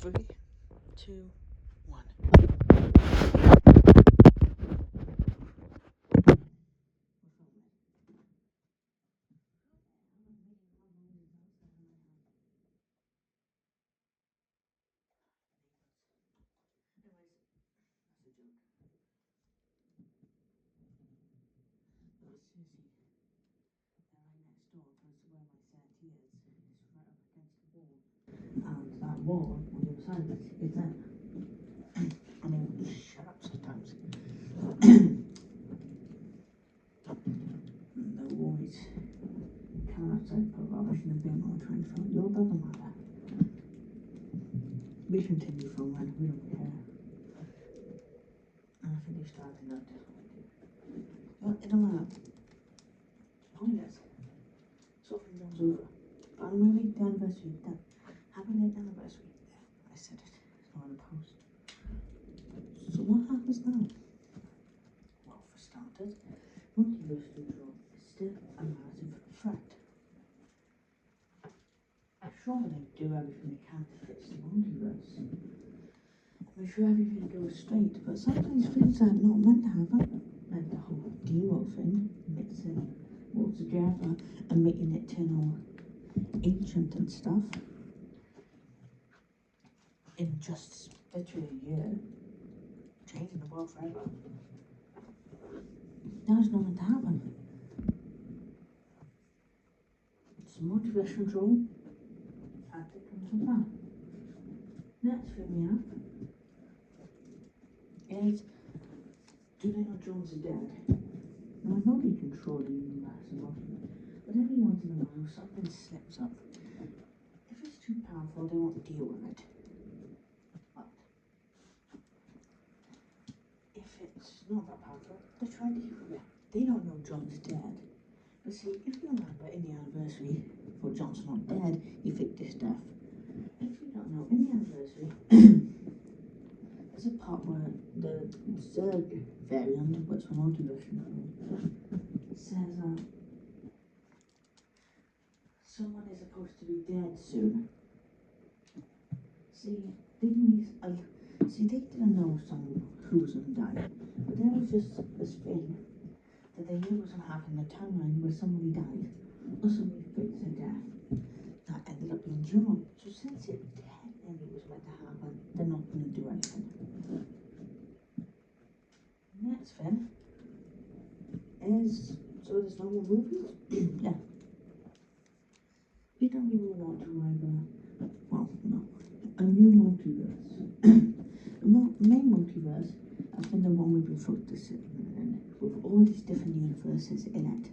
3, 2, 1. Susie, they're right next door because where my settee is right up against the wall. And that wall on the other side of it is them. And they will just shut up sometimes. And they'll always come outside, put rubbish in the bin or try and film. It doesn't matter. We continue filming, we don't care. And I think they started out this one too. Well, it don't matter. Oh yes. Something comes over. But I'm gonna make the anniversary then. Happy late anniversary. Yeah, I said it. It's not on the post. So what happens now? Well, for starters, multiverse control is still a massive threat. Sure, they do everything they can to fix the multiverse. Make sure everything goes straight, but sometimes things are not meant to happen. Like the whole Demo thing, mixing all together and making it turn all ancient and stuff. In just literally a year, changing the world forever. That was not meant to happen. It's multiverse control. Had to come from that. Next thing we have is, do they know Jones is dead? Now I know they control the universe and multiverse, but every once in a while something slips up. If it's too powerful, they won't deal with it. But if it's not that powerful, they try to deal with it. They don't know John's dead. But see, if you remember in the anniversary for John's not dead, he faked his death. If you don't know, in the anniversary, there's a part where the Zerg variant, which for multiverse says someone is supposed to be dead soon. See, they didn't know who was gonna die, but there was just this thing that they knew was gonna happen in the timeline where somebody died or somebody faked their death. That ended up being John. So since it technically was meant to happen, they're not gonna do anything. Next thing is, so there's no more movies? Yeah. We don't really want to either, well, no, a new multiverse. The main multiverse has been the one we've been focusing on, with all these different universes in it.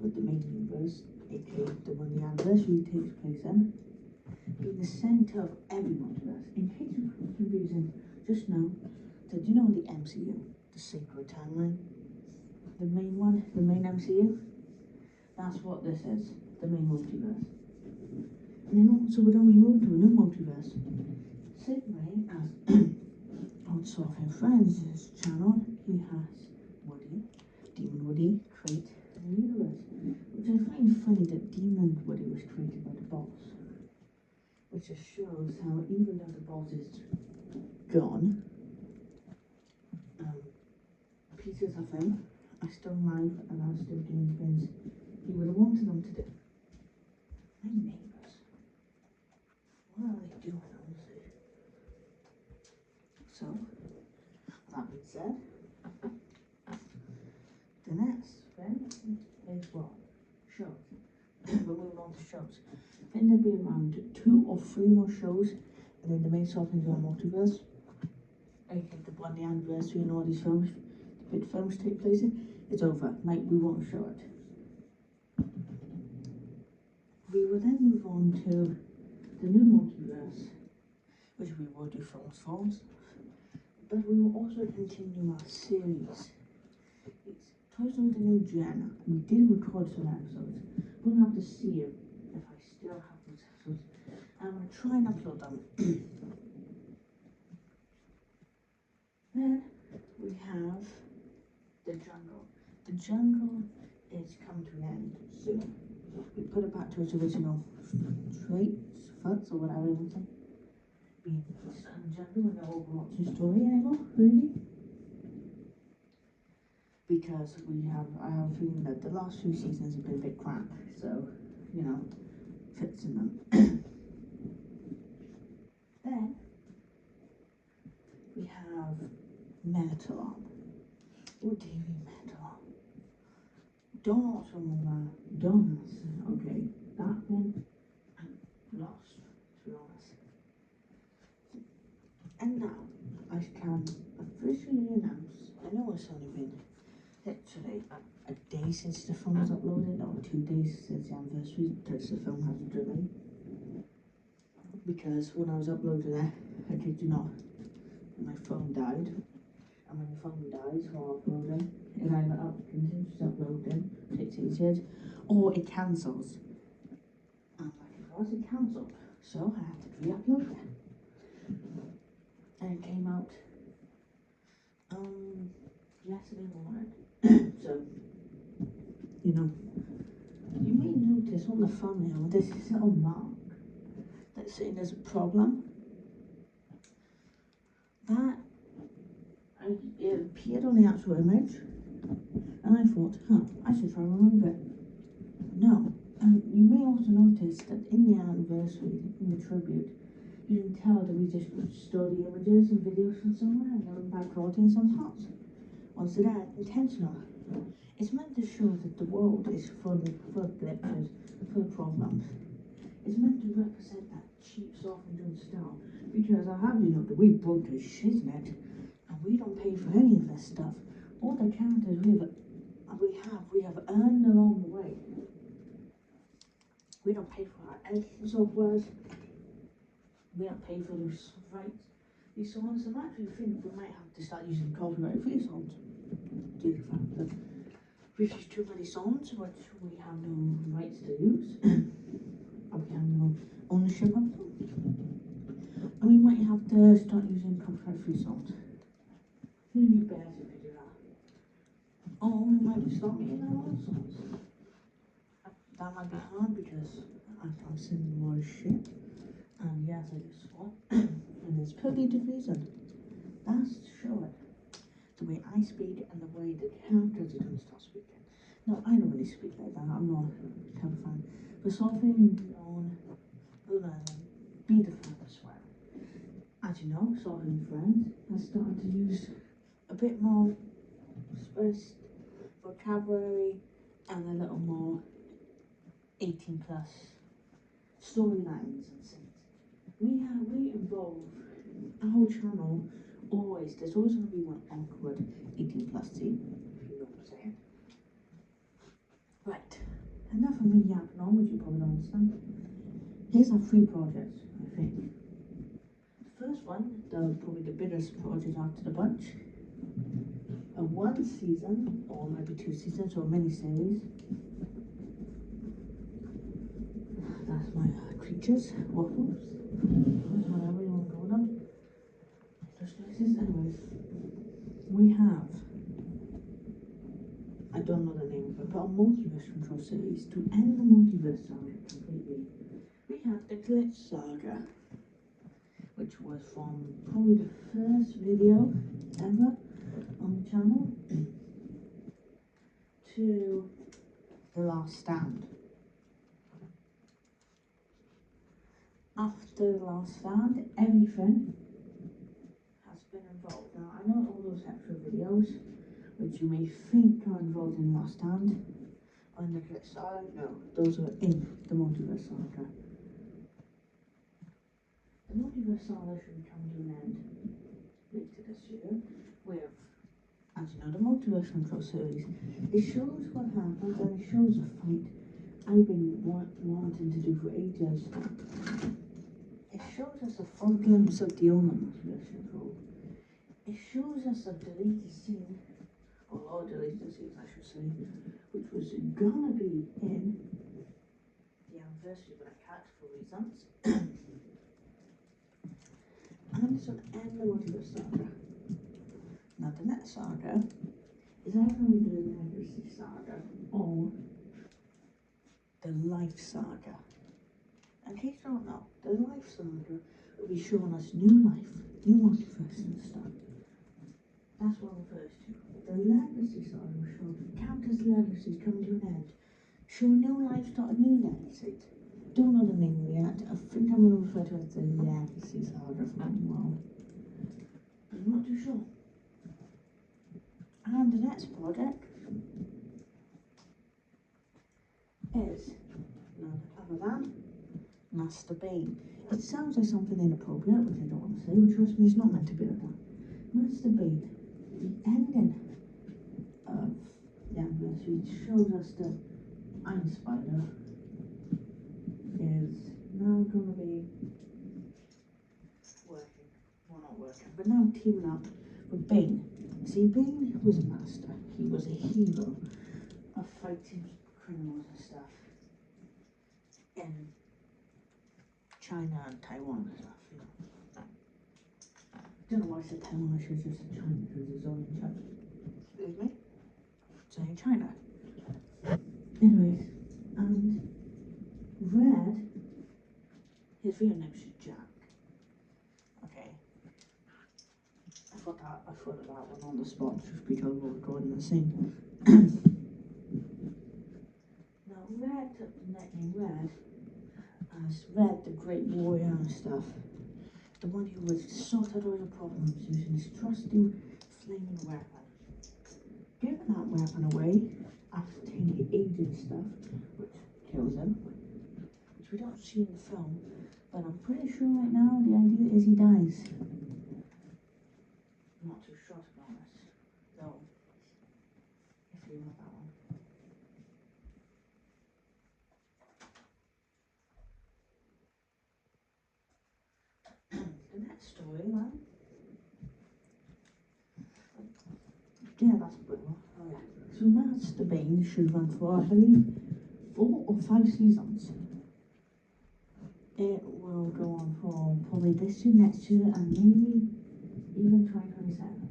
But the main universe, aka the one the anniversary takes place in, being the centre of every multiverse. In case you're confusing, just know that you know the MCU, the Sacred Timeline, the main one, the main MCU, that's what this is, the main multiverse. And then also we don't move to a new multiverse. Same way as on Soft Friends' channel, he has Woody, Demon Woody, create a new universe. Which I find funny that Demon Woody was created by the boss. Which just shows how even though the boss is gone, pieces of him are still alive and are still doing things he would have wanted them to do. My neighbours. What are they doing, honestly? So, that being said, the next thing is what? Shows. We'll move on to shows. I think there'll be around 2 or 3 more shows, and then the main Soft Multiverse. I think the one, the anniversary and all these films, the big films take place in, it's over. Like, we won't show it. We will then move on to the new multiverse, which we will do films for, but we will also continue our series. It's Toy Story the New Gen. We did record some episodes. We'll have to see if I still have those episodes. I'm going to try and upload them. Then we have The Jungle. The Jungle is coming to an end soon. We put it back to its original traits, or whatever you want to say. being transgender in the overarching story anymore, really. Because I have a feeling that the last few seasons have been a bit crap, so, you know, fixing them. Then, we have Metalon. What do you mean Metalon? Donuts from donuts. Okay, that then I'm lost, to be honest. And now I can officially announce, I know it's only been literally a day since the film was uploaded, or 2 days since the anniversary, because the film hasn't driven. Because when I was uploading it, I kid you not, my phone died. And when your phone dies while uploading, it either continues uploading, takes ages, or it cancels. And like it was, it cancelled. So I had to re-upload it. And it came out yesterday morning. So, you know, you may notice on the thumbnail this little mark that's saying there's a problem. That it appeared on the actual image, and I thought, I should try and remove it. No, and you may also notice that in the anniversary, in the tribute, you can tell that we just store the images and videos from somewhere and they're by plotting some parts. Once they're intentional. It's meant to show that the world is full of glitches, full of problems. It's meant to represent that cheap, soft-and-done style, because I have you know that we broke to shiznit, and we don't pay for any of this stuff. All the characters we have earned along the way. We don't pay for our editing softwares. We don't pay for those rights. These songs, I'm actually thinking we might have to start using copyright-free songs. Due to the fact that we've used too many songs which we have no rights to use. And we have no ownership of them. And we might have to start using copyright-free songs. It'd be better if we do that. Or we might just start making our own songs. That might be hard because I'm singing a lot of shit. And yes, I just swore. And there's purely the reason. That's to show it. The way I speak and the way the characters are going to start speaking. No, I don't really speak like that. I'm not a type of fan. But something on be the fan as well. As you know, Solving Friends has started to use a bit more space, vocabulary, and a little more 18 plus storylines and things. We involve our channel always. There's always going to be one awkward 18 plus scene, if you know what I'm saying. Right, enough of me yapping on, which you probably don't understand. Here's our 3 projects, I think. The first one, probably the biggest project after the bunch. A 1 season, or maybe 2 seasons, or a mini-series. That's my creatures, waffles, whatever you want to call them. Anyways, we have, I don't know the name of it, but a multiverse control series to end the multiverse saga completely. We have the Glitch Saga, which was from probably the first video ever on the channel to The Last Stand. After The Last Stand, everything has been involved. Now, I know all those extra videos, which you may think are involved in Last Stand, on the Glitch Saga, no, those are in the Multiverse Saga. The Multiverse Saga should be coming to an end later this year, with, as you know, the Multiverse Control series. It shows what happens and it shows a fight I've been wanting to do for ages. It shows us a full glimpse of the owner Multiverse Control. It shows us a deleted scene, or all deleted scenes I should say, which was gonna be in the anniversary, but I can't for reasons. And it's an end the Multiverse Saga. Now the next saga is either going to be the Legacy Saga or the Life Saga. in case you don't know, the Life Cylinder will be showing us new life, new multiverse and stuff. That's what it refers to. The legacy side will show the countless legacies coming to an end. Show new life start a new legacy. Don't know the name of it yet. I think I'm going to refer to it as the legacy saga from New World. I'm not too sure. And the next project is none other than Master Bane. It sounds like something inappropriate, which I don't want to say, but trust me, it's not meant to be like that. Master Bane, the ending of the anniversary shows us that Iron Spider is now going to be working, well not working, but now teaming up with Bane. See, Bane was a master, he was a hero of fighting criminals and stuff in China and Taiwan and stuff, you know. I don't know why I said Taiwan, I should have just said China because it's all in China. Excuse me? Saying China. Anyways, and Red, his real name is Jack. Okay. I thought of that one on the spot just because we're recording the scene. Now Red took the nickname Red as Red the Great Warrior and stuff. The one who would sort out all your problems using his trusty flaming weapon. Giving that weapon away after taking the agent stuff, which kills him, which we don't see in the film, but I'm pretty sure right now the idea is he dies. I'm not too sure to be honest, though, if you want that one. The next storyline. Yeah, that's a good one. Oh, yeah. So Master Bane should run for, I believe, 4 or 5 seasons. It will go on for probably this year, next year, and maybe even 2027.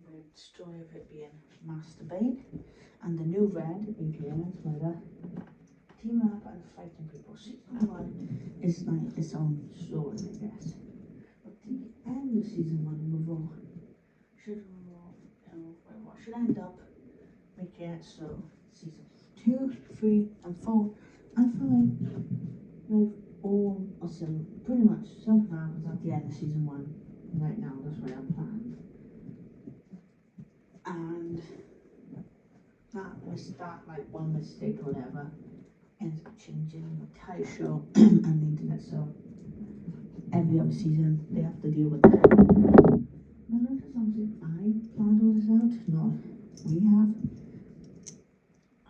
The story of it being Master Bane and the new Red, aka Spider, teaming up and fighting people. Season 1 is like its own story, I guess. But the end of season 1 should end up making it so season 2, 3, and 4 and 5 like all are some pretty much something happens at the end of season 1 right now, that's what I'm planned. And that like one mistake or whatever ends up changing the entire show and the internet, so every other season they have to deal with that. Now notice something, I planned all this out, no, we have.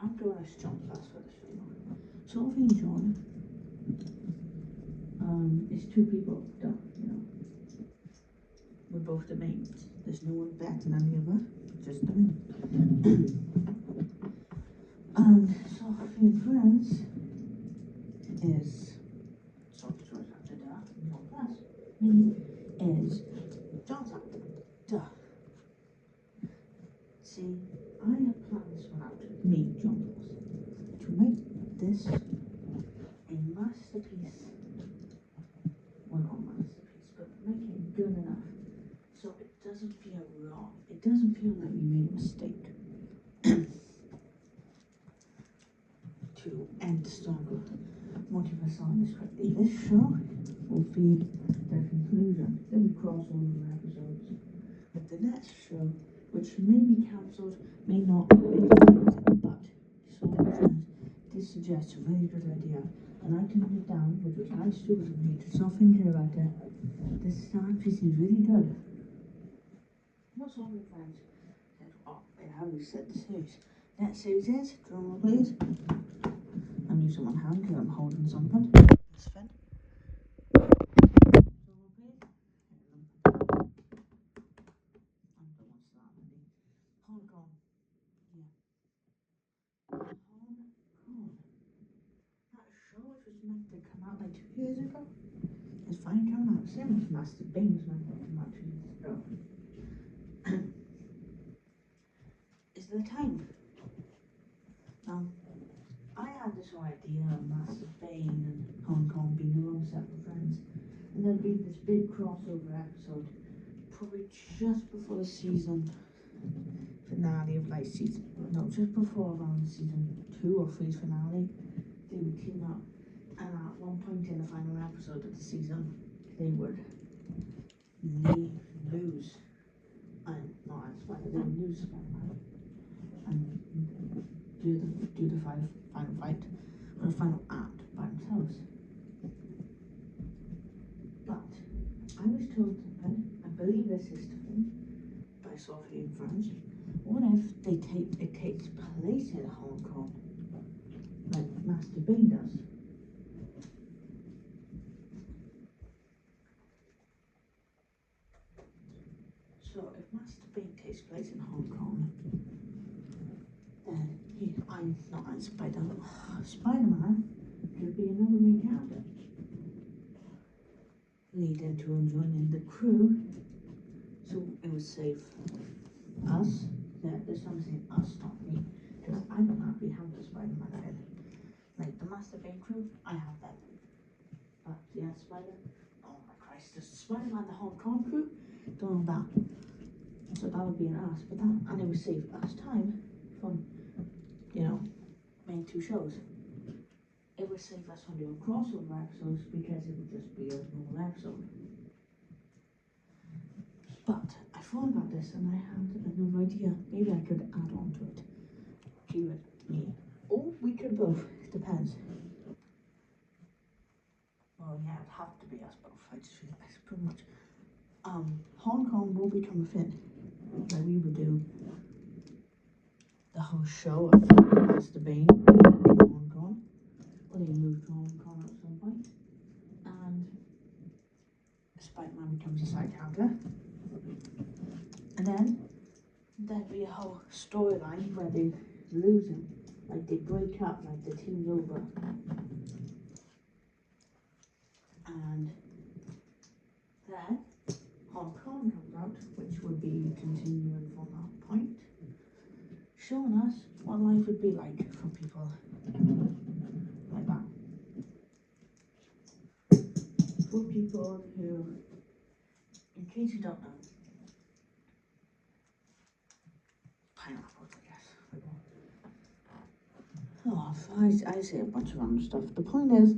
I'm doing a strong class for this video. Sophie and John, it's 2 people, you know. We're both the mains. There's no one better than the other, just the main. And Sophie and Friends is Sophie's right after that, no class. Me is John's after. Duh. See, I have planned this one out, me, John Ross, to make this a masterpiece. Well, not masterpiece, but make it good enough so it doesn't feel wrong. It doesn't feel like we made a mistake. To end the story, multiverse on this correctly. This show will be the conclusion. Then we crossover episodes with the next show, which may be cancelled, may not be, but so did suggest a really good idea, and I took it down, which was nice to with me to soften here about it. This time she seems really good. What's all my friends said, oh, they haven't said the series. Next series is, drum roll please. I'm using one hand because I'm holding something. That's fine. Drum roll please. I'm the one start maybe. Hong Kong. Yeah. Hong Kong. That show which was meant to come out like 2 years ago is finally coming out. Same as Master Bane was meant to come out 2 years ago. Is there time? I had this no idea of Master Bane and Hong Kong being alongside with friends. And there'll be this big crossover episode, probably just before the season finale of like just before around season 2 or 3's finale, they would team up. And at one point in the final episode of the season, they would lose. And not as Spider, they would lose Spider-Man and do the final fight or the final act by themselves. But I was told, I believe this is the thing, but I saw it in France. What if it takes place in Hong Kong, like Master Bane does? So if Master Bane takes place in Hong Kong, then Spider-Man could be another main character. Leading to him joining the crew, so it would save us. There's something us, not me, because I don't actually have the Spider-Man thing. Like the Master Bane crew, I have them. But yeah, oh my Christ, the Spider-Man, the Hong Kong crew, don't know that. So that would be an us, and it would save us time from, main 2 shows. It would save us from doing crossover episodes because it would just be a normal episode. But I thought about this and I had another idea. Maybe I could add on to it. You and me. Or we could both. It depends. Well, yeah, it'd have to be us both. I just feel it's pretty much. Hong Kong will become a thing. Like we would do the whole show of Master Bane in Hong Kong. Or they moved to Hong Kong at some point. And Spider-Man becomes a side character. And then there'd be a whole storyline where they lose him. Like they break up, like the team's over. And then Hong Kong comes out, which would be continuing from that point, showing us what life would be like for people like that. For people who, in case you don't know, pineapples, I guess. Oh, I say a bunch of random stuff. The point is,